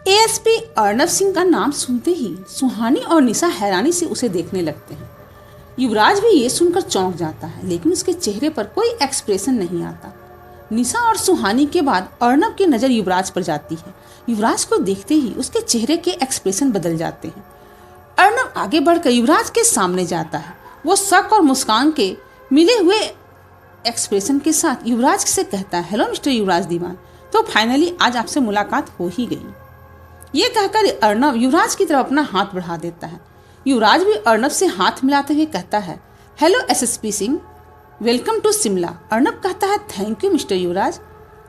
ASP Arnab Singh का नाम सुनते ही सुहानी और निशा हैरानी से उसे देखने लगते हैं। युवराज भी ये सुनकर चौंक जाता है, लेकिन उसके चेहरे पर कोई एक्सप्रेशन नहीं आता। निशा और सुहानी के बाद अर्नब की नजर युवराज पर जाती है। युवराज को देखते ही उसके चेहरे के एक्सप्रेशन बदल जाते हैं। अर्नब आगे बढ़कर युवराज के सामने जाता है। वो शक और मुस्कान के मिले हुए एक्सप्रेशन के साथ युवराज से कहता है, हेलो मिस्टर युवराज दीवान, तो फाइनली आज आपसे मुलाकात हो ही गई। ये कहकर अर्नब युवराज की तरफ अपना हाथ बढ़ा देता है। युवराज भी अर्नब से हाथ मिलाते हुए कहता है, hello SSP Singh, welcome to Shimla. Arnab कहता है, thank you mister Yuvraj.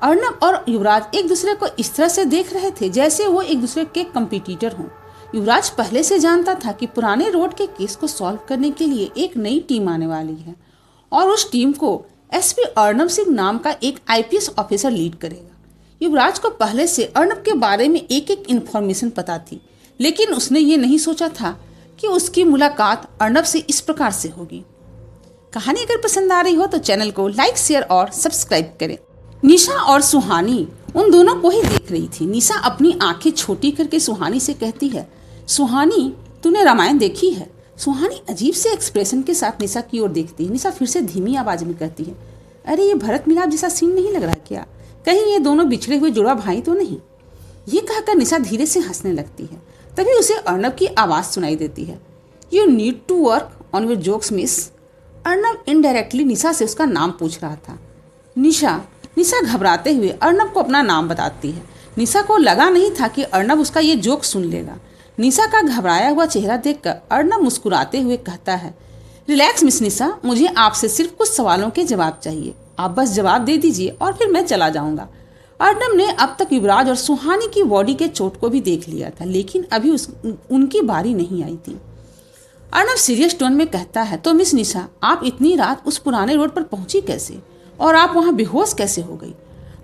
Arnab और युवराज एक दूसरे को इस तरह से देख रहे थे जैसे वो एक दूसरे के कंपटीटर हों। युवराज पहले से जानता था कि पुराने रोड के केस को सॉल्व करने के लिए एक नई टीम आने वाली है और उस टीम को एसपी अर्नब सिंह नाम का एक आईपीएस ऑफिसर लीड करेगा। युवराज को पहले से अर्नब के बारे में एक एक इन्फॉर्मेशन पता थी, लेकिन उसने ये नहीं सोचा था कि उसकी मुलाकात अर्नब से इस प्रकार से होगी। कहानी अगर पसंद आ रही हो तो चैनल को लाइक, शेयर और सब्सक्राइब करें। निशा और सुहानी उन दोनों को ही देख रही थी। निशा अपनी आंखें छोटी करके सुहानी से कहती है, सुहानी तूने रामायण देखी है? सुहानी अजीब से एक्सप्रेशन के साथ निशा की ओर देखती है। निशा फिर से धीमी आवाज में कहती है, अरे ये भरत मिलाप जैसा सीन नहीं लग रहा क्या? कहीं ये दोनों बिछड़े हुए जुड़वा भाई तो नहीं? ये कहकर निशा धीरे से हंसने लगती है। तभी उसे अर्नब की आवाज सुनाई देती है, you need to work on your jokes miss. Arnab indirectly Nisha से उसका नाम पूछ रहा था। निशा घबराते हुए अर्नब को अपना नाम बताती है। निशा को लगा नहीं था कि अर्नब उसका ये जोक सुन लेगा। निशा का घबराया हुआ चेहरा देखकर अर्नब मुस्कुराते हुए कहता है, रिलैक्स मिस निशा, मुझे आपसे सिर्फ कुछ सवालों के जवाब चाहिए। आप बस जवाब दे दीजिए और फिर मैं चला जाऊंगा। अर्नब ने अब तक युवराज और सुहानी की बॉडी के चोट को भी देख लिया था, लेकिन अभी उनकी बारी नहीं आई थी। अर्नब सीरियस टोन में कहता है, तो मिस निशा, आप इतनी रात उस पुराने रोड पर पहुंची कैसे और आप वहां बेहोश कैसे हो गई?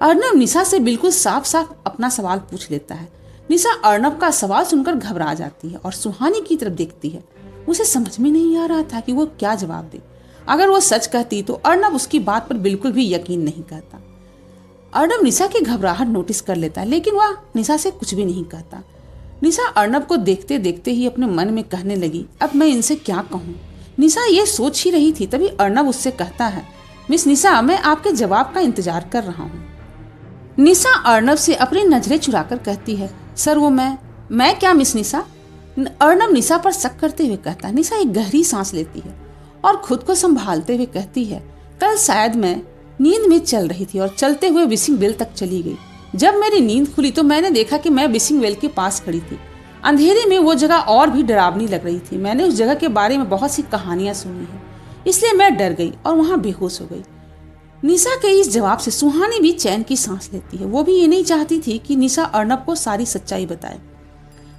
अर्नब निशा से बिल्कुल साफ साफ अपना सवाल पूछ लेता है। निशा अर्नब का सवाल सुनकर घबरा जाती है और सुहानी की तरफ देखती है। उसे समझ में नहीं आ रहा था कि वो क्या जवाब दे। अगर वो सच कहती तो अर्नब उसकी बात पर बिल्कुल भी यकीन नहीं करता। अर्नब निशा की घबराहट नोटिस कर लेता है, लेकिन वह निशा से कुछ भी नहीं कहता। निशा अर्नब को देखते देखते ही अपने मन में कहने लगी, अब मैं इनसे क्या कहूँ। निशा ये सोच ही रही थी, तभी अर्नब उससे कहता है, मिस निशा, मैं आपके जवाब का इंतजार कर रहा हूँ। निशा अर्नब से अपनी नजरें चुराकर कहती है, सर वो मैं क्या मिस निशा? अर्नब निशा पर शक करते हुए कहता है। निशा एक गहरी सांस लेती है और खुद को संभालते हुए कहती है, कल शायद मैं नींद में चल रही थी और चलते हुए विशिंग वेल तक चली गई। जब मेरी नींद खुली तो मैंने देखा कि मैं विशिंग वेल के पास खड़ी थी। अंधेरे में वो जगह और भी डरावनी लग रही थी। मैंने उस जगह के बारे में बहुत सी कहानियां सुनी हैं, इसलिए मैं डर गई और वहां बेहोश हो गई। निशा के इस जवाब से सुहानी भी चैन की सांस लेती है। वो भी ये नहीं चाहती थी कि निशा अर्नब को सारी सच्चाई बताए।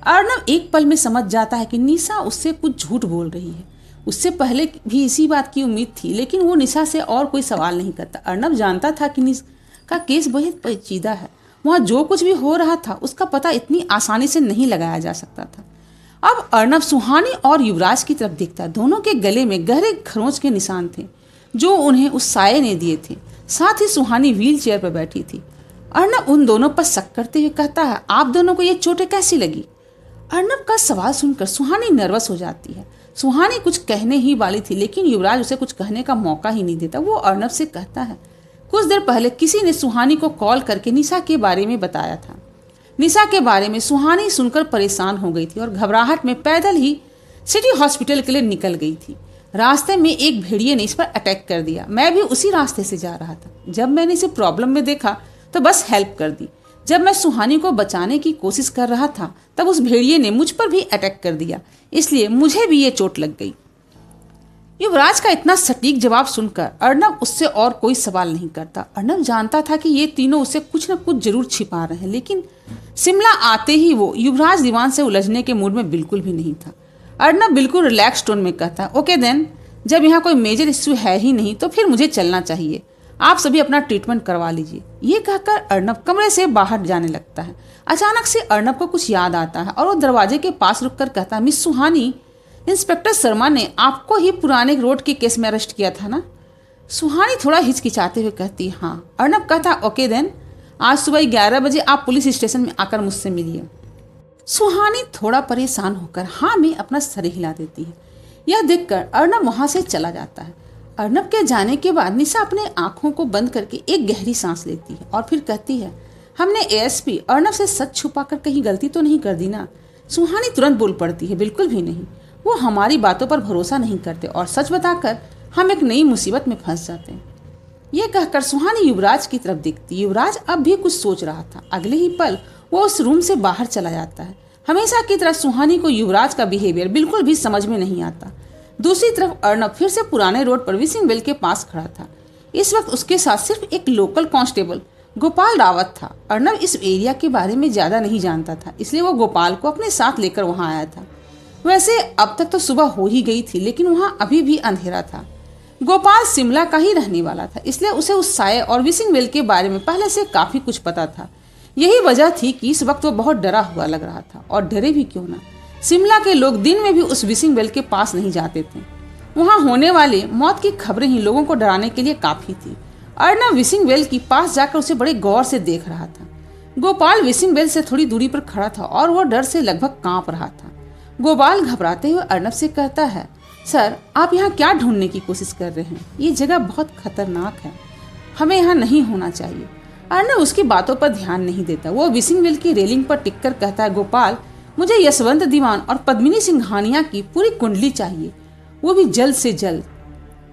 अर्नब एक पल में समझ जाता है कि निशा उससे कुछ झूठ बोल रही है। उससे पहले भी इसी बात की उम्मीद थी, लेकिन वो निशा से और कोई सवाल नहीं करता। अर्नब जानता था कि निशा का केस बहुत पेचीदा है। वहाँ जो कुछ भी हो रहा था उसका पता इतनी आसानी से नहीं लगाया जा सकता था। अब अर्नब सुहानी और युवराज की तरफ देखता। दोनों के गले में गहरे खरोंच के निशान थे जो उन्हें उस साये ने दिए थे। साथ ही सुहानी व्हील चेयर पर बैठी थी। अर्नब उन दोनों पर शक करते हुए कहता है, आप दोनों को ये चोटें कैसी लगी? अर्नब का सवाल सुनकर सुहानी नर्वस हो जाती है। सुहानी कुछ कहने ही वाली थी, लेकिन युवराज उसे कुछ कहने का मौका ही नहीं देता। वो अर्नब से कहता है, कुछ देर पहले किसी ने सुहानी को कॉल करके निशा के बारे में बताया था। निशा के बारे में सुहानी सुनकर परेशान हो गई थी और घबराहट में पैदल ही सिटी हॉस्पिटल के लिए निकल गई थी। रास्ते में एक भेड़िए ने इस पर अटैक कर दिया। मैं भी उसी रास्ते से जा रहा था। जब मैंने इसे प्रॉब्लम में देखा तो बस हेल्प कर दी। जब मैं सुहानी को बचाने की कोशिश कर रहा था तब उस भेड़िए ने मुझ पर भी अटैक कर दिया, इसलिए मुझे भी ये चोट लग गई। युवराज का इतना सटीक जवाब सुनकर अर्नब उससे और कोई सवाल नहीं करता। अर्नब जानता था कि ये तीनों उससे कुछ न कुछ जरूर छिपा रहे हैं, लेकिन शिमला आते ही वो युवराज दीवान से उलझने के मूड में बिल्कुल भी नहीं था। अर्नब बिल्कुल रिलैक्स टोन में कहता, ओके देन, जब यहाँ कोई मेजर इश्यू है ही नहीं तो फिर मुझे चलना चाहिए। आप सभी अपना ट्रीटमेंट करवा लीजिए। ये कहकर अर्नब कमरे से बाहर जाने लगता है। अचानक से अर्नब को कुछ याद आता है और वो दरवाजे के पास रुककर कहता है, मिस सुहानी, इंस्पेक्टर शर्मा ने आपको ही पुराने रोड के केस में अरेस्ट किया था ना? सुहानी थोड़ा हिचकिचाते हुए कहती, हाँ। अर्नब कहता, ओके देन, आज सुबह 11 बजे आप पुलिस स्टेशन में आकर मुझसे मिलिए। सुहानी थोड़ा परेशान होकर हाँ में अपना सर हिला देती है। यह देखकर अर्नब वहां से चला जाता है। अर्नब के जाने के बाद निशा अपने आंखों को बंद करके एक गहरी सांस लेती है और फिर कहती है, हमने एएसपी अर्नब से सच छुपाकर कहीं गलती तो नहीं कर दी ना। सुहानी तुरंत बोल पड़ती है, बिल्कुल भी नहीं। वो हमारी बातों पर भरोसा नहीं करते और सच बताकर हम एक नई मुसीबत में फंस जाते हैं। यह कहकर सुहानी युवराज की तरफ देखती। युवराज अब भी कुछ सोच रहा था। अगले ही पल वो उस रूम से बाहर चला जाता है। हमेशा की तरह सुहानी को युवराज का बिहेवियर बिल्कुल भी समझ में नहीं आता। दूसरी तरफ अर्नब फिर से पुराने रोड पर विसिंग वेल के पास खड़ा था। इस वक्त उसके साथ सिर्फ एक लोकल कांस्टेबल गोपाल रावत था। अर्नब इस एरिया के बारे में ज्यादा नहीं जानता था, इसलिए वो गोपाल को अपने साथ लेकर वहां आया था। वैसे अब तक तो सुबह हो ही गई थी, लेकिन वहां अभी भी अंधेरा था। गोपाल शिमला का ही रहने वाला था, इसलिए उसे उस साये और विसिंग वेल के बारे में पहले से काफी कुछ पता था। यही वजह थी कि इस वक्त वो बहुत डरा हुआ लग रहा था। और डरे भी क्यों ना, शिमला के लोग दिन में भी उस विसिंग वेल के पास नहीं जाते थे। वहां होने वाले मौत की खबरें ही लोगों को डराने के लिए काफी थी। अर्नब विसिंग वेल के पास जाकर उसे बड़े गौर से देख रहा था। गोपाल विसिंग वेल से थोड़ी दूरी पर खड़ा था और वो डर से लगभग कांप रहा था। गोपाल घबराते हुए अर्नब से कहता है, सर आप यहाँ क्या ढूंढने की कोशिश कर रहे हैं? ये जगह बहुत खतरनाक है, हमें यहाँ नहीं होना चाहिए। अर्नब उसकी बातों पर ध्यान नहीं देता। वो विसिंग वेल की रेलिंग पर टिककर कहता है, गोपाल मुझे यशवंत दीवान और पद्मिनी सिंघानिया की पूरी कुंडली चाहिए, वो भी जल्द से जल्द।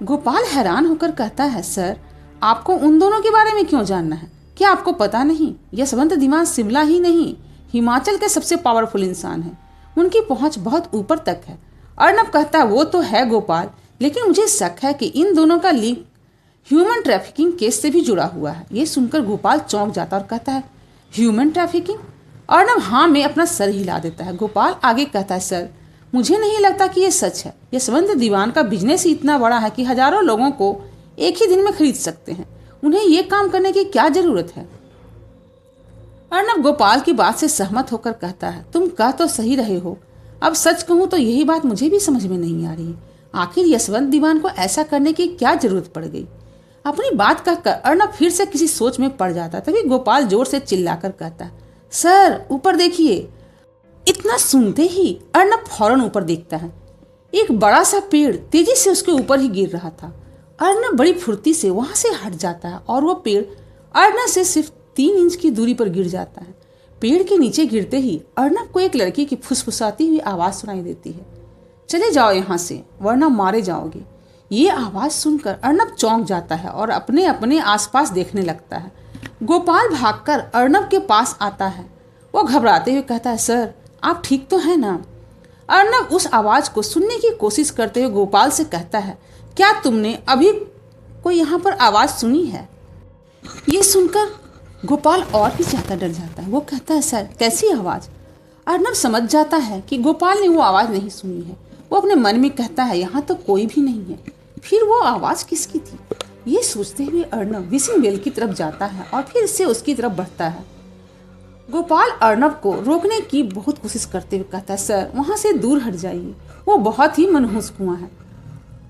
गोपाल हैरान होकर कहता है, सर आपको उन दोनों के बारे में क्यों जानना है? क्या आपको पता नहीं यशवंत दीवान शिमला ही नहीं हिमाचल के सबसे पावरफुल इंसान है, उनकी पहुंच बहुत ऊपर तक है। अर्नब कहता है, वो तो है गोपाल, लेकिन मुझे शक है कि इन दोनों का लिंक ह्यूमन ट्रैफिकिंग केस से भी जुड़ा हुआ है। ये सुनकर गोपाल चौंक जाता और कहता है, ह्यूमन ट्रैफिकिंग? अर्नब हाँ में अपना सर हिला देता है। गोपाल आगे कहता है, सर मुझे नहीं लगता कि ये सच है। यशवंत दीवान का बिजनेस ही इतना बड़ा है कि हजारों लोगों को एक ही दिन में खरीद सकते हैं। उन्हें ये काम करने की क्या जरूरत है? अर्नब गोपाल की बात से सहमत होकर कहता है, तुम कह तो सही रहे हो। अब सच कहूं तो यही बात मुझे भी समझ में नहीं आ रही। आखिर यशवंत दीवान को ऐसा करने की क्या जरूरत पड़ गई? अपनी बात कहकर अर्नब फिर से किसी सोच में पड़ जाता। तभी गोपाल जोर से चिल्लाकर कहता है, सर ऊपर देखिए। इतना सुनते ही अर्नब फौरन ऊपर देखता है। एक बड़ा सा पेड़ तेजी से उसके ऊपर ही गिर रहा था। अर्नब बड़ी फुर्ती से वहां से हट जाता है और वो पेड़ अर्नब से सिर्फ 3 इंच की दूरी पर गिर जाता है। पेड़ के नीचे गिरते ही अर्नब को एक लड़की की फुसफुसाती हुई आवाज सुनाई देती है, चले जाओ यहाँ से वरना मारे जाओगे। ये आवाज सुनकर अर्नब चौंक जाता है और अपने अपने आसपास देखने लगता है। गोपाल भागकर अर्नब के पास आता है। वो घबराते हुए कहता है, सर आप ठीक तो हैं ना? अर्नब उस आवाज को सुनने की कोशिश करते हुए गोपाल से कहता है, क्या तुमने अभी कोई यहाँ पर आवाज सुनी है? ये सुनकर गोपाल और भी ज्यादा डर जाता है। वो कहता है, सर कैसी आवाज? अर्नब समझ जाता है कि गोपाल ने वो आवाज नहीं सुनी है। वो अपने मन में कहता है, यहाँ तो कोई भी नहीं है, फिर वो आवाज किसकी थी? ये सोचते हुए अर्नब विसिंग वेल की तरफ जाता है और फिर से उसकी तरफ बढ़ता है। गोपाल अर्नब को रोकने की बहुत कोशिश करते हुए कहता है, सर वहां से दूर हट जाइए, वो बहुत ही मनहूस कुआं है।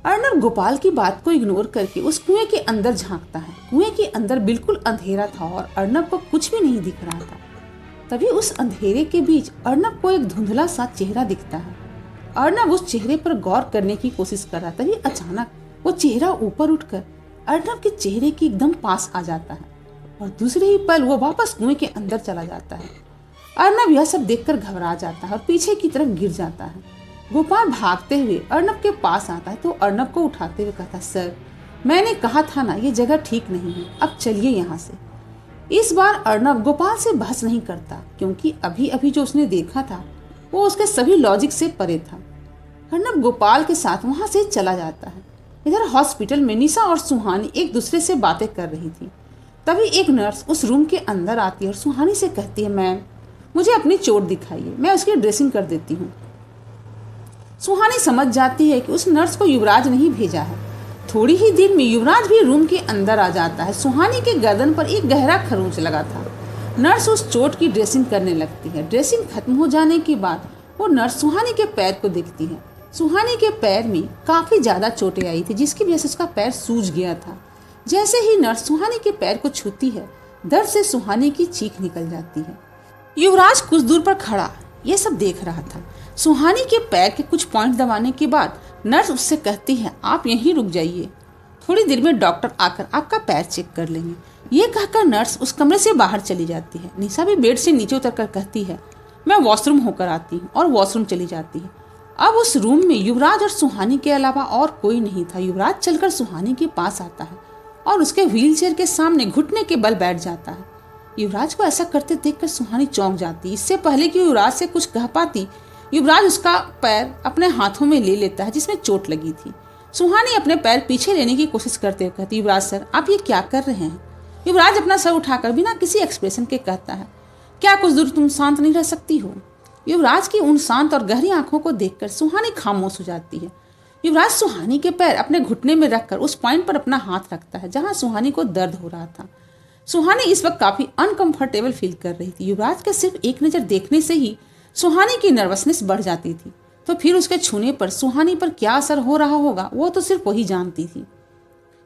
अर्नब गोपाल की बात को इग्नोर करके उस कुएं के अंदर झांकता है। कुएं के अंदर बिल्कुल अंधेरा था और अर्नब को कुछ भी नहीं दिख रहा था। तभी उस अंधेरे के बीच अर्नब को एक धुंधला सा चेहरा दिखता है। अर्नब उस चेहरे पर गौर करने की कोशिश कर रहा। तभी अचानक वो चेहरा ऊपर उठकर अर्नब के चेहरे के एकदम पास आ जाता है और दूसरे ही पल वो वापस कुएं के अंदर चला जाता है। अर्नब यह सब देखकर घबरा जाता है और पीछे की तरफ गिर जाता है। गोपाल भागते हुए अर्नब के पास आता है तो अर्नब को उठाते हुए कहता है, सर मैंने कहा था ना ये जगह ठीक नहीं है, अब चलिए यहाँ से। इस बार अर्नब गोपाल से बहस नहीं करता, क्योंकि अभी अभी जो उसने देखा था वो उसके सभी लॉजिक से परे था। अर्नब गोपाल के साथ वहां से चला जाता है। इधर हॉस्पिटल में निशा और सुहानी एक दूसरे से बातें कर रही थी। तभी एक नर्स उस रूम के अंदर आती है और सुहानी से कहती है, मैम मुझे अपनी चोट दिखाइए, मैं उसकी ड्रेसिंग कर देती हूँ। सुहानी समझ जाती है कि उस नर्स को युवराज नहीं भेजा है। थोड़ी ही देर में युवराज भी रूम के अंदर आ जाता है। सुहानी के गर्दन पर एक गहरा खरोंच लगा था। नर्स उस चोट की ड्रेसिंग करने लगती है। ड्रेसिंग खत्म हो जाने के बाद वो नर्स सुहानी के पैर को देखती है। सुहानी के पैर में काफी ज्यादा चोटें आई थी, जिसकी वजह से उसका पैर सूज गया था। जैसे ही नर्स सुहानी के पैर को छूती है, दर्द से सुहानी की चीख निकल जाती है। युवराज कुछ दूर पर खड़ा ये सब देख रहा था। सुहानी के पैर के कुछ पॉइंट दबाने के बाद नर्स उससे कहती है, आप यहीं रुक जाइए, थोड़ी देर में डॉक्टर आकर आपका पैर चेक कर लेंगे। ये कहकर नर्स उस कमरे से बाहर चली जाती है। निशा भी बेड से नीचे उतरकर कहती है, मैं वॉशरूम होकर आती हूँ, और वॉशरूम चली जाती है। अब उस रूम में युवराज और सुहानी के अलावा और कोई नहीं था। युवराज चलकर सुहानी के पास आता है और उसके व्हीलचेयर के सामने घुटने के बल बैठ जाता है। युवराज को ऐसा करते देखकर सुहानी चौंक जाती। इससे पहले कि युवराज से कुछ कह पाती, युवराज उसका पैर अपने हाथों में ले लेता है जिसमें चोट लगी थी। सुहानी अपने पैर पीछे लेने की कोशिश करते हुए कहती, युवराज सर, आप ये क्या कर रहे हैं? युवराज अपना सर उठाकर बिना किसी एक्सप्रेशन के कहता है, क्या कुछ दूर तुम शांत नहीं रह सकती हो? युवराज की उन शांत और गहरी आंखों को देखकर सुहानी खामोश हो जाती है। युवराज सुहानी के पैर अपने घुटने में रखकर उस पॉइंट पर अपना हाथ रखता है जहां सुहानी को दर्द हो रहा था। सुहानी इस वक्त काफी अनकंफर्टेबल फील कर रही थी। युवराज के सिर्फ एक नजर देखने से ही सुहानी की नर्वसनेस बढ़ जाती थी, तो फिर उसके छूने पर सुहानी पर क्या असर हो रहा होगा वो तो सिर्फ वही जानती थी।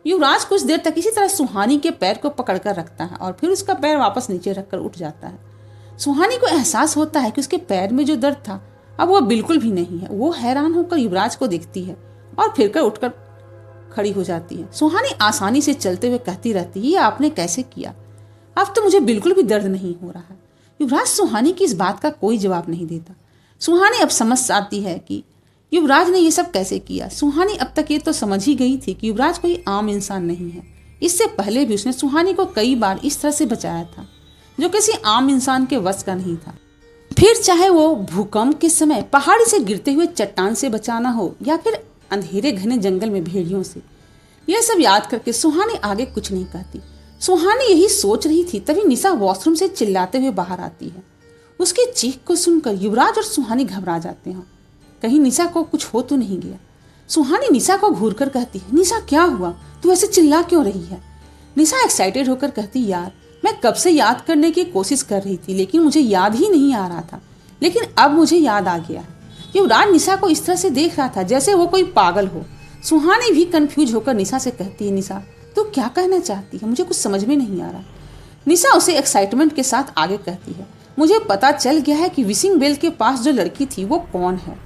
युवराज कुछ देर तक इसी तरह सुहानी के पैर को पकड़कर रखता है और फिर उसका पैर वापस नीचे रखकर उठ जाता है। सुहानी को एहसास होता है कि उसके पैर में जो दर्द था अब वो बिल्कुल भी नहीं है। वो हैरान होकर युवराज को देखती है और फिर कर उठकर खड़ी हो जाती है। सुहानी आसानी से चलते हुए कहती रहती है, ये आपने कैसे किया? अब तो मुझे बिल्कुल भी दर्द नहीं हो रहा है। युवराज सुहानी की इस बात का कोई जवाब नहीं देता। सुहानी अब समझ आती है कि युवराज ने ये सब कैसे किया। सुहानी अब तक ये तो समझ ही गई थी कि युवराज कोई आम इंसान नहीं है। इससे पहले भी उसने सुहानी को कई बार इस तरह से बचाया था जो किसी आम इंसान के वश का नहीं था। फिर चाहे वो भूकंप के समय पहाड़ी से गिरते हुए चट्टान से बचाना हो या फिर अंधेरे घने जंगल में भेड़ियों से। यह सब याद करके सुहानी आगे कुछ नहीं कहती। सुहानी यही सोच रही थी तभी निशा वॉशरूम से चिल्लाते हुए बाहर आती है। उसकी चीख को सुनकर युवराज और सुहानी घबरा जाते हैं, कहीं निशा को कुछ हो तो नहीं गया। सुहानी निशा को घूर कर कहती है, निशा क्या हुआ, तू ऐसे चिल्ला क्यों रही है? निशा एक्साइटेड होकर कहती, यार मैं कब से याद करने की कोशिश कर रही थी लेकिन मुझे याद ही नहीं आ रहा था, लेकिन अब मुझे याद आ गया। युवराज निशा को इस तरह से देख रहा था जैसे वो कोई पागल हो। सुहानी भी कंफ्यूज होकर निशा से कहती है, निशा तू क्या कहना चाहती है, मुझे कुछ समझ में नहीं आ रहा। निशा उसे एक्साइटमेंट के साथ आगे कहती है, मुझे पता चल गया है कि विशिंग बेल के पास जो लड़की थी वो कौन है।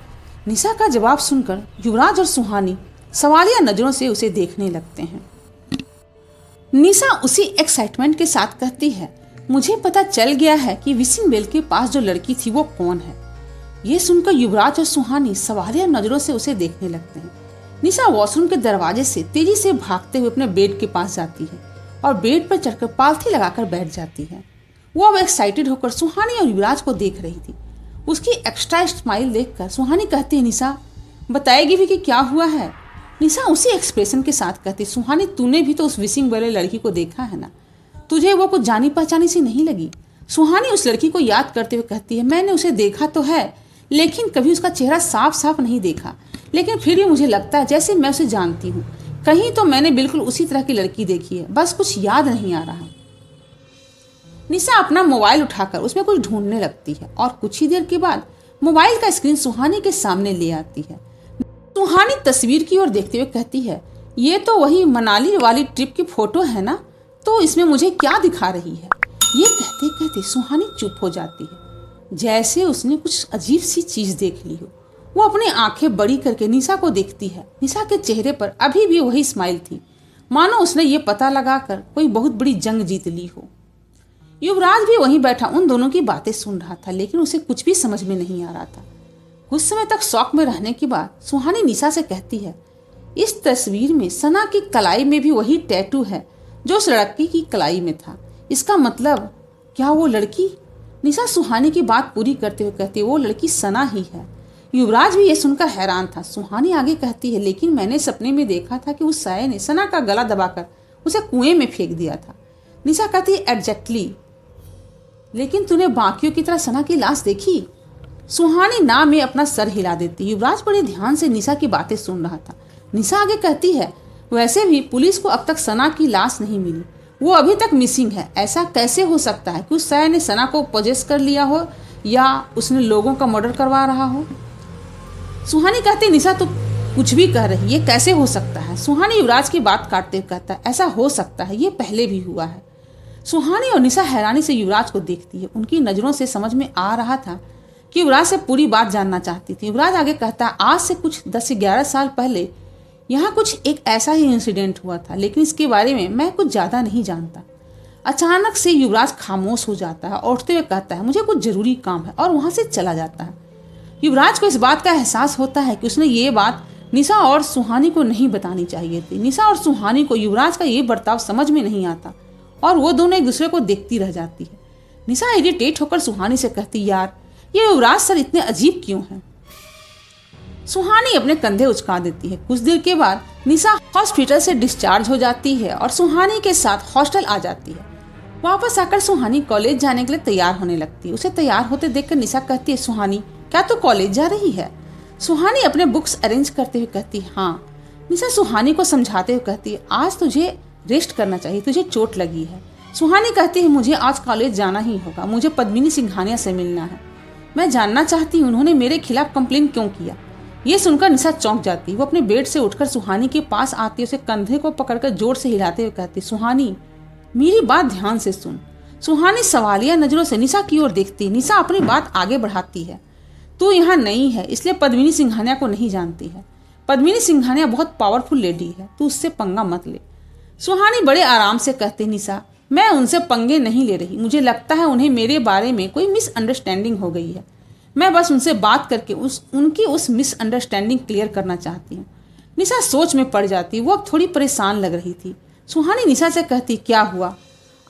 निशा का जवाब सुनकर युवराज और सुहानी सवालिया नजरों से उसे देखने लगते हैं। निशा उसी एक्साइटमेंट के साथ कहती है, मुझे पता चल गया है कि विशिंग बेल के पास जो लड़की थी वो कौन है। ये सुनकर युवराज और सुहानी सवालिया नजरों से उसे देखने लगते हैं। निशा वॉशरूम के दरवाजे से तेजी से भागते हुए अपने बेड के पास जाती है और बेड पर चढ़कर पालथी लगाकर बैठ जाती है। वो अब एक्साइटेड होकर सुहानी और युवराज को देख रही थी। उसकी एक्स्ट्रा स्माइल देखकर सुहानी कहती है, निशा बताएगी भी कि क्या हुआ है? निशा उसी एक्सप्रेशन के साथ कहती, सुहानी तूने भी तो उस विशिंग वाले लड़की को देखा है ना, तुझे वो कुछ जानी पहचानी सी नहीं लगी? सुहानी उस लड़की को याद करते हुए कहती है, मैंने उसे देखा तो है लेकिन कभी उसका चेहरा साफ साफ नहीं देखा, लेकिन फिर भी मुझे लगता है जैसे मैं उसे जानती हूँ। कहीं तो मैंने बिल्कुल उसी तरह की लड़की देखी है, बस कुछ याद नहीं आ रहा। निशा अपना मोबाइल उठाकर उसमें कुछ ढूंढने लगती है और कुछ ही देर के बाद मोबाइल का स्क्रीन सुहानी के सामने ले आती है। सुहानी तस्वीर की ओर देखते हुए कहती है, ये तो वही मनाली वाली ट्रिप की फोटो है ना, तो इसमें मुझे क्या दिखा रही है? ये कहते कहते सुहानी चुप हो जाती है, जैसे उसने कुछ अजीब सी चीज देख ली हो। वो अपनी आंखें बड़ी करके निशा को देखती है। निशा के चेहरे पर अभी भी वही स्माइल थी, मानो उसने ये पता लगाकर कोई बहुत बड़ी जंग जीत ली हो। युवराज भी वहीं बैठा उन दोनों की बातें सुन रहा था, लेकिन उसे कुछ भी समझ में नहीं आ रहा था। कुछ समय तक शौक में रहने के बाद सुहानी निशा से कहती है, इस तस्वीर में सना की कलाई में भी वही टैटू है जो उस लड़की की कलाई में था। इसका मतलब क्या वो लड़की? निशा सुहानी की बात पूरी करते हुए कहती है, वो लड़की सना ही है। युवराज भी ये सुनकर हैरान था। सुहानी आगे कहती है, लेकिन मैंने सपने में देखा था कि उस साये ने सना का गला दबाकर उसे कुएं में फेंक दिया था। निशा कहती है, एग्जैक्टली, लेकिन तूने बाकियों की तरह सना की लाश देखी? सुहानी ना में अपना सर हिला देती। युवराज बड़े ध्यान से निशा की बातें सुन रहा था। निशा आगे कहती है, वैसे भी पुलिस को अब तक सना की लाश नहीं मिली, वो अभी तक मिसिंग है। ऐसा कैसे हो सकता है कि उस साये ने सना को पोजेस कर लिया हो या उसने लोगों का मर्डर करवा रहा हो? सुहानी कहती, निशा तो कुछ भी कह रही, ये कैसे हो सकता है? सुहानी युवराज की बात काटते हुए कहता है, ऐसा हो सकता है, ये पहले भी हुआ है। सुहानी और निशा हैरानी से युवराज को देखती है। उनकी नजरों से समझ में आ रहा था कि युवराज से पूरी बात जानना चाहती थी। युवराज आगे कहता है, आज से कुछ 10 से 11 साल पहले यहाँ कुछ एक ऐसा ही इंसिडेंट हुआ था, लेकिन इसके बारे में मैं कुछ ज़्यादा नहीं जानता। अचानक से युवराज खामोश हो जाता है और उठते हुए कहता है, मुझे कुछ जरूरी काम है, और वहाँ से चला जाता है। युवराज को इस बात का एहसास होता है कि उसने ये बात निशा और सुहानी को नहीं बतानी चाहिए थी। निशा और सुहानी को युवराज का ये बर्ताव समझ में नहीं आता और वो दोनों एक दूसरे को देखती रह जाती है। निशा इरिटेट होकर सुहानी से कहती, यार ये युवराज सर इतने अजीब क्यों हैं? सुहानी अपने कंधे उचका देती है। कुछ देर के बाद निशा हॉस्पिटल से डिस्चार्ज हो जाती है और सुहानी के साथ हॉस्टल आ जाती है। वापस आकर सुहानी कॉलेज जाने के लिए तैयार होने लगती है। उसे तैयार होते देखकर निशा कहती है, सुहानी क्या तू कॉलेज जा रही है? सुहानी अपने बुक्स अरेंज करते हुए कहती, हाँ। निशा सुहानी को समझाते हुए कहती है, आज तुझे रेस्ट करना चाहिए, तुझे चोट लगी है। सुहानी कहती है, मुझे आज कॉलेज जाना ही होगा, मुझे पद्मिनी सिंघानिया से मिलना है। मैं जानना चाहती हूँ उन्होंने मेरे खिलाफ कंप्लेन क्यों किया। ये सुनकर निशा चौंक जाती। वो अपने बेड से उठकर सुहानी के पास आती है, उसे कंधे को पकड़कर जोर से हिलाते हुए कहती, सुहानी मेरी बात ध्यान से सुन। सुहानी सवालिया नजरों से निशा की ओर देखती। निशा अपनी बात आगे बढ़ाती है, तू यहाँ नई है इसलिए पद्मिनी सिंघानिया को नहीं जानती है। पद्मिनी सिंघानिया बहुत पावरफुल लेडी है, तू उससे पंगा मत ले। सुहानी बड़े आराम से कहती, निशा मैं उनसे पंगे नहीं ले रही, मुझे लगता है उन्हें मेरे बारे में कोई मिसअंडरस्टैंडिंग हो गई है। मैं बस उनसे बात करके उनकी उस मिसअंडरस्टैंडिंग क्लियर करना चाहती हूँ। निशा सोच में पड़ जाती। वो अब थोड़ी परेशान लग रही थी। सुहानी निशा से कहती, क्या हुआ,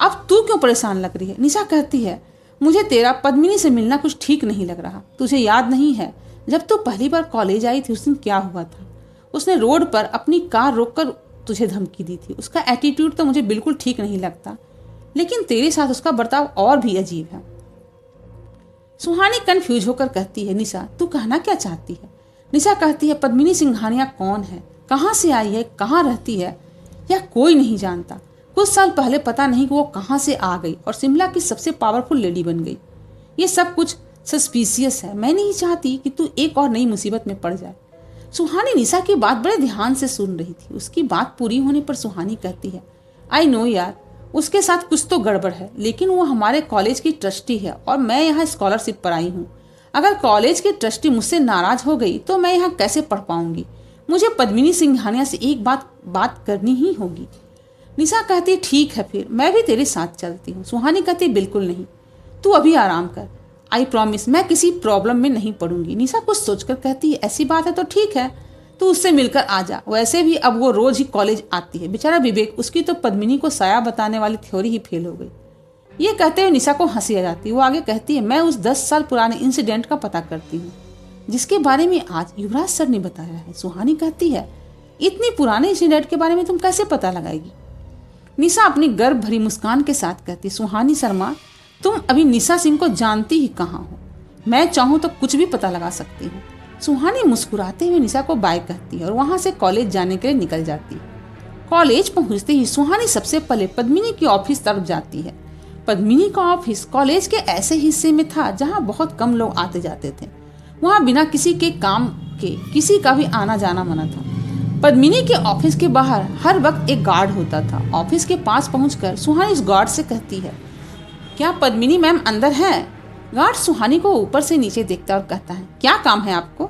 अब तू क्यों परेशान लग रही है? निशा कहती है, मुझे तेरा पद्मिनी से मिलना कुछ ठीक नहीं लग रहा। तुझे याद नहीं है जब तू पहली बार कॉलेज आई थी उस दिन क्या हुआ था? उसने रोड पर अपनी कार रोककर तुझे धमकी दी थी। उसका एटीट्यूड तो मुझे बिल्कुल ठीक नहीं लगता, लेकिन तेरे साथ उसका बर्ताव और भी अजीब है। सुहानी कंफ्यूज होकर कहती है, निशा तू कहना क्या चाहती है? निशा कहती है, पद्मिनी सिंघानिया कौन है, कहाँ से आई है, कहाँ रहती है, या कोई नहीं जानता। कुछ साल पहले पता नहीं कि वो कहाँ से आ गई और शिमला की सबसे पावरफुल लेडी बन गई। ये सब कुछ सस्पिशियस है। मैं नहीं चाहती कि तू एक और नई मुसीबत में पड़ जाए। सुहानी निशा की बात बड़े ध्यान से सुन रही थी। उसकी बात पूरी होने पर सुहानी कहती है, आई नो यार, उसके साथ कुछ तो गड़बड़ है, लेकिन वो हमारे कॉलेज की ट्रस्टी है और मैं यहाँ स्कॉलरशिप पर आई हूँ। अगर कॉलेज की ट्रस्टी मुझसे नाराज हो गई तो मैं यहाँ कैसे पढ़ पाऊंगी? मुझे पद्मिनी सिंघानिया से एक बात करनी ही होगी। निशा कहती, ठीक है फिर मैं भी तेरे साथ चलती हूँ। सुहानी कहती, बिल्कुल नहीं, तू अभी आराम कर। आई प्रॉमिस मैं किसी प्रॉब्लम में नहीं पड़ूंगी। निशा कुछ सोचकर कहती है, ऐसी बात है तो ठीक है, तू उससे मिलकर आ जा। वैसे भी अब वो रोज ही कॉलेज आती है। बेचारा विवेक, उसकी तो पद्मिनी को साया बताने वाली थ्योरी ही फेल हो गई। ये कहते हुए निशा को हंसी आ जाती है। वो आगे कहती है, मैं उस 10 साल पुराने इंसिडेंट का पता करती हूँ जिसके बारे में आज युवराज सर ने बताया है। सुहानी कहती है, इतनी पुराने इंसिडेंट के बारे में तुम कैसे पता लगाएगी? निशा अपनी गर्व भरी मुस्कान के साथ कहती, सुहानी शर्मा, तुम अभी निशा सिंह को जानती ही कहाँ हो। मैं चाहूँ तो कुछ भी पता लगा सकती हूँ। सुहानी मुस्कुराते हुए निशा को बाय कहती है और वहां से कॉलेज जाने के लिए निकल जाती है। कॉलेज पहुंचते ही सुहानी सबसे पहले पद्मिनी की ऑफिस तरफ जाती है। पद्मिनी का ऑफिस कॉलेज के ऐसे हिस्से में था जहां बहुत कम लोग आते जाते थे। वहां बिना किसी के काम के किसी का भी आना जाना मना था। पद्मिनी के ऑफिस के बाहर हर वक्त एक गार्ड होता था। ऑफिस के पास पहुंचकर सुहानी उस गार्ड से कहती है, क्या पद्मिनी मैम अंदर है? गार्ड सुहानी को ऊपर से नीचे देखता और कहता है, क्या काम है आपको?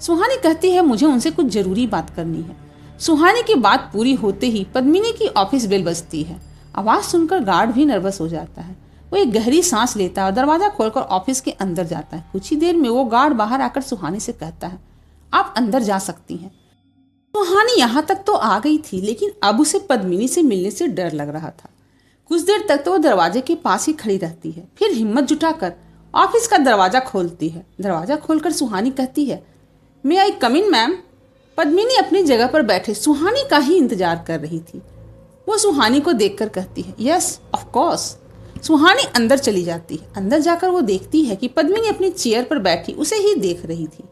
सुहानी कहती है, मुझे उनसे कुछ जरूरी बात करनी है। सुहानी की बात पूरी होते ही पद्मिनी की ऑफिस बेल बजती है। आवाज सुनकर गार्ड भी नर्वस हो जाता है। वो एक गहरी सांस लेता है और दरवाजा खोलकर ऑफिस के अंदर जाता है। कुछ ही देर में वो गार्ड बाहर आकर सुहानी से कहता है, आप अंदर जा सकती हैं। सुहानी यहाँ तक तो आ गई थी, लेकिन अब उसे पद्मिनी से मिलने से डर लग रहा था। कुछ देर तक तो वो दरवाजे के पास ही खड़ी रहती है, फिर हिम्मत जुटाकर ऑफिस का दरवाजा खोलती है। दरवाजा खोलकर सुहानी कहती है, मे आई कम इन मैम? पद्मिनी अपनी जगह पर बैठे सुहानी का ही इंतजार कर रही थी। वो सुहानी को देखकर कहती है, यस ऑफ कोर्स। सुहानी अंदर चली जाती है। अंदर जाकर वो देखती है कि पद्मिनी अपनी चेयर पर बैठी उसे ही देख रही थी।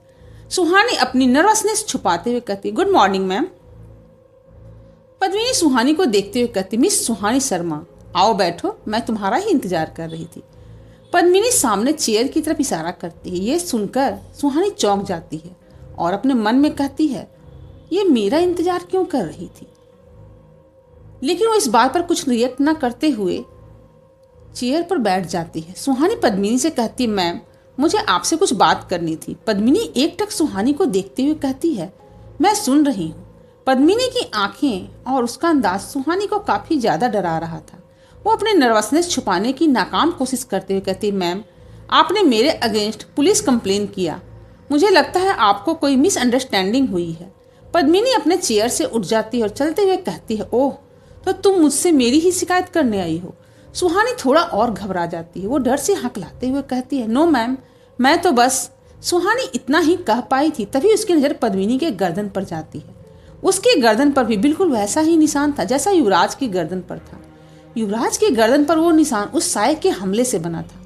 सुहानी अपनी नर्वसनेस छुपाते हुए कहती, गुड मॉर्निंग मैम। पद्मिनी सुहानी को देखते हुए कहती, मिस सुहानी शर्मा, आओ बैठो, मैं तुम्हारा ही इंतजार कर रही थी। पद्मिनी सामने चेयर की तरफ इशारा करती है। ये सुनकर सुहानी चौंक जाती है और अपने मन में कहती है, ये मेरा इंतजार क्यों कर रही थी? लेकिन वो इस बात पर कुछ रिएक्ट न करते हुए चेयर पर बैठ जाती है। सुहानी पद्मिनी से कहती, मैम मुझे आपसे कुछ बात करनी थी। पद्मिनी एकटक सुहानी को देखते हुए कहती है, मैं सुन रही हूँ। पद्मिनी की आंखें और उसका अंदाज सुहानी को काफी ज्यादा डरा रहा था। वो अपने नर्वसनेस छुपाने की नाकाम कोशिश करते हुए कहती, मैम आपने मेरे अगेंस्ट पुलिस कंप्लेन किया। मुझे लगता है आपको कोई मिसअंडरस्टैंडिंग हुई है। पद्मिनी अपने चेयर से उठ जाती है और चलते हुए कहती है, ओह तो तुम मुझसे मेरी ही शिकायत करने आई हो। सुहानी थोड़ा और घबरा जाती है। वो डर से हकलाते हुए कहती है, नो मैम, मैं तो बस। सुहानी इतना ही कह पाई थी, तभी उसकी नज़र पद्मिनी के गर्दन पर जाती है। उसके गर्दन पर भी बिल्कुल वैसा ही निशान था जैसा युवराज की गर्दन पर था। युवराज की गर्दन पर वो निशान उस साये के हमले से बना था।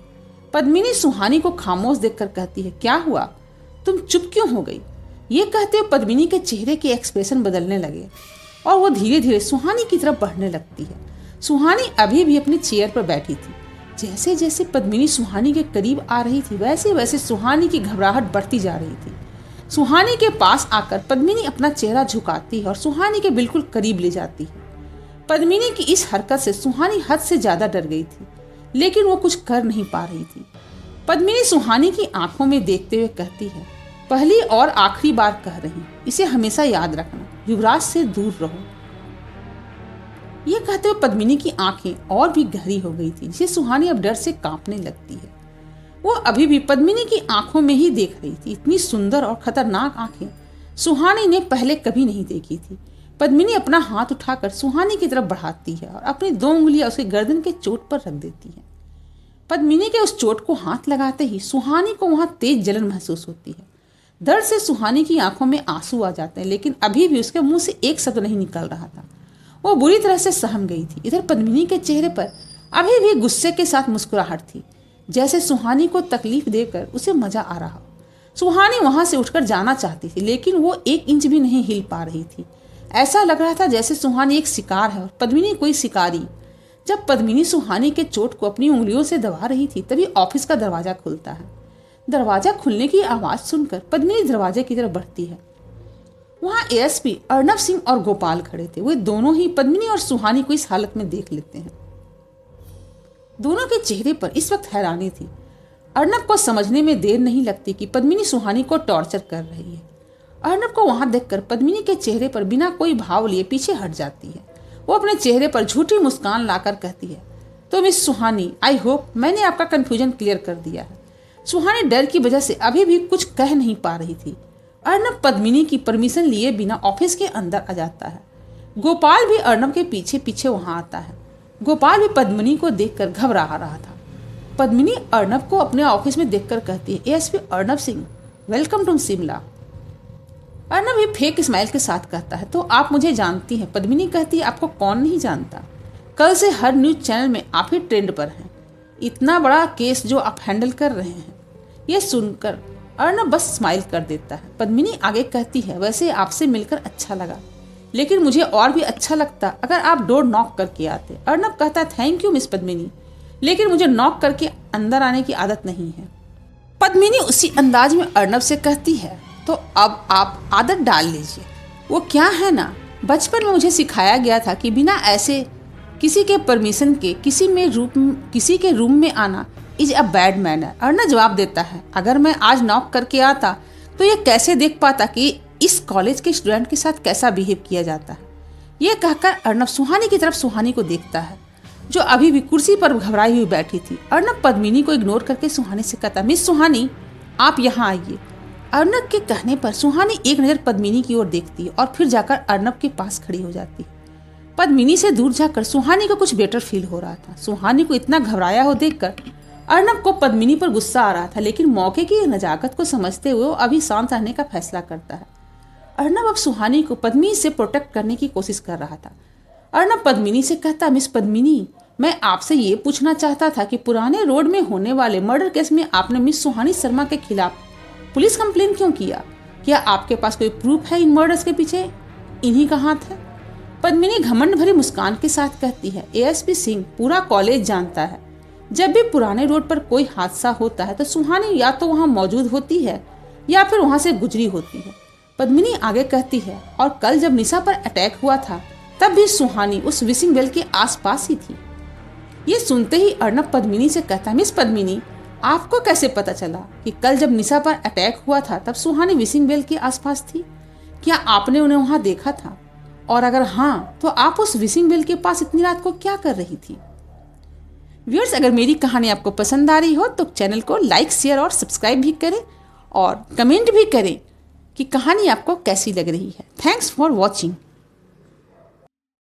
पद्मिनी सुहानी को खामोश देखकर कहती है, क्या हुआ, तुम चुप क्यों हो गई? ये कहते हुए पद्मिनी के चेहरे के एक्सप्रेशन बदलने लगे और वो धीरे धीरे सुहानी की तरफ बढ़ने लगती है। सुहानी अभी भी अपनी चेयर पर बैठी थी। जैसे जैसे पद्मिनी सुहानी के करीब आ रही थी, वैसे वैसे सुहानी की घबराहट बढ़ती जा रही थी। सुहानी के पास आकर पद्मिनी अपना चेहरा झुकाती है और सुहानी के बिल्कुल करीब ले जाती है। पद्मिनी की इस हरकत से सुहानी हद से ज्यादा डर गई थी, लेकिन वो कुछ कर नहीं पा रही थी। पद्मिनी सुहानी की आंखों में देखते हुए कहती है, पहली और आखिरी बार कह रही हूं, इसे हमेशा याद रखना, युवराज से दूर रहो। यह कहते हुए पद्मिनी की आंखें और भी गहरी हो गई थी, जिसे सुहानी अब डर से कांपने लगती है। वो अभी भी पद्मिनी की आंखों में ही देख रही थी। इतनी सुंदर और खतरनाक आंखें सुहानी ने पहले कभी नहीं देखी थी। पद्मिनी अपना हाथ उठाकर सुहानी की तरफ बढ़ाती है और अपनी 2 उंगलियां उसके गर्दन के चोट पर रख देती है। पद्मिनी के उस चोट को हाथ लगाते ही सुहानी को वहां तेज जलन महसूस होती है। दर्द से सुहानी की आंखों में आंसू आ जाते हैं, लेकिन अभी भी उसके मुंह से एक शब्द नहीं निकल रहा था। वो बुरी तरह से सहम गई थी। इधर पद्मिनी के चेहरे पर अभी भी गुस्से के साथ मुस्कुराहट थी, जैसे सुहानी को तकलीफ देकर उसे मजा आ रहा हो। सुहानी वहां से उठकर जाना चाहती थी, लेकिन वो 1 इंच भी नहीं हिल पा रही थी। ऐसा लग रहा था जैसे सुहानी एक शिकार है और पद्मिनी कोई शिकारी। जब पद्मिनी सुहानी के चोट को अपनी उंगलियों से दबा रही थी, तभी ऑफिस का दरवाजा खुलता है। दरवाजा खुलने की आवाज सुनकर पद्मिनी दरवाजे की तरफ बढ़ती है। वहां एएसपी अर्नब सिंह और गोपाल खड़े थे। वे दोनों ही पद्मिनी और सुहानी को इस हालत में देख लेते हैं। दोनों के चेहरे पर इस वक्त हैरानी थी। अर्नब को समझने में देर नहीं लगती कि पद्मिनी सुहानी को टॉर्चर कर रही है। अर्नब को वहां देखकर पद्मिनी के चेहरे पर बिना कोई भाव लिए पीछे हट जाती है। वो अपने चेहरे पर झूठी मुस्कान लाकर कहती है, तो मिस सुहानी, आई होप मैंने आपका कंफ्यूजन क्लियर कर दिया है। सुहानी डर की वजह से अभी भी कुछ कह नहीं पा रही थी। अर्नब पद्मिनी की परमिशन लिए बिना ऑफिस के अंदर आ जाता है। गोपाल भी अर्नब के पीछे पीछे वहां आता है। गोपाल भी पद्मिनी को देखकर घबरा रहा था। पद्मिनी अर्नब को अपने ऑफिस में देखकर कहती है, ASP Arnab Singh, welcome to Shimla. Arnab भी फेक स्माइल के साथ कहता है, तो आप मुझे जानती हैं। पद्मिनी कहती है, आपको कौन नहीं जानता, कल से हर न्यूज चैनल में आप ही ट्रेंड पर हैं। इतना बड़ा केस जो आप हैंडल कर रहे हैं। यह सुनकर अर्नब बस स्माइल कर देता है। पद्मिनी आगे कहती है, वैसे आपसे मिलकर अच्छा लगा, लेकिन मुझे और भी अच्छा लगता अगर आप डोर नॉक करके आते। अर्नब कहता है, थैंक यू मिस पद्मिनी, लेकिन मुझे नॉक करके अंदर आने की आदत नहीं है। पद्मिनी उसी अंदाज में अर्नब से कहती है, तो अब आप आदत डाल लीजिए। वो क्या है ना, बचपन में मुझे सिखाया गया था कि बिना ऐसे किसी के परमिशन के किसी के रूम में आना is a bad manner. Arnab जवाब देता है, अगर मैं आज नॉक करके आता तो ये कैसे देख पाता कि इस कॉलेज के स्टूडेंट के साथ कैसा बिहेव किया जाता है। ये कहकर अर्नब सुहानी की तरफ सुहानी को देखता है, जो अभी भी कुर्सी पर घबराई हुई बैठी थी। अर्नब पद्मिनी को इग्नोर करके सुहानी से कहता, मिस सुहानी आप यहाँ आइए। अर्नब के कहने पर सुहानी एक नज़र पद्मिनी की ओर देखती है और फिर जाकर अर्नब के पास खड़ी हो जाती है। पद्मिनी से दूर जाकर सुहानी को कुछ बेटर फील हो रहा था। सुहानी को इतना घबराया हो देखकर अर्नब को पद्मिनी पर गुस्सा आ रहा था, लेकिन मौके की नजाकत को समझते हुए वो अभी शांत रहने का फैसला करता है। अर्नब अब सुहानी को पद्मिनी से प्रोटेक्ट करने की कोशिश कर रहा था। अर्नब पद्मिनी से कहता, मिस पद्मिनी, मैं आपसे ये पूछना चाहता था कि पुराने रोड में होने वाले मर्डर केस में आपने मिस सुहानी शर्मा के खिलाफ पुलिस कंप्लेन क्यों किया? क्या आपके पास कोई प्रूफ है इन मर्डर्स के पीछे इन्हीं का हाथ है? पद्मिनी घमंड भरी मुस्कान के साथ कहती है, एएसपी सिंह, पूरा कॉलेज जानता है जब भी पुराने रोड पर कोई हादसा होता है तो सुहानी या तो वहां मौजूद होती है या फिर वहां से गुजरी होती है। पद्मिनी आगे कहती है, और कल जब निशा पर अटैक हुआ था तब भी सुहानी उस विशिंग वेल के आसपास ही थी। ये सुनते ही अर्नब पद्मिनी से कहता है, मिस पद्मिनी, आपको कैसे पता चला कि कल जब निशा पर अटैक हुआ था तब सुहानी विशिंग वेल के आसपास थी? क्या आपने उन्हें वहां देखा था? और अगर हाँ, तो आप उस विशिंग वेल के पास इतनी रात को क्या कर रही थी? व्यूअर्स, अगर मेरी कहानी आपको पसंद आ रही हो तो चैनल को लाइक, शेयर और सब्सक्राइब भी करें और कमेंट भी करें कि कहानी आपको कैसी लग रही है। Thanks for watching.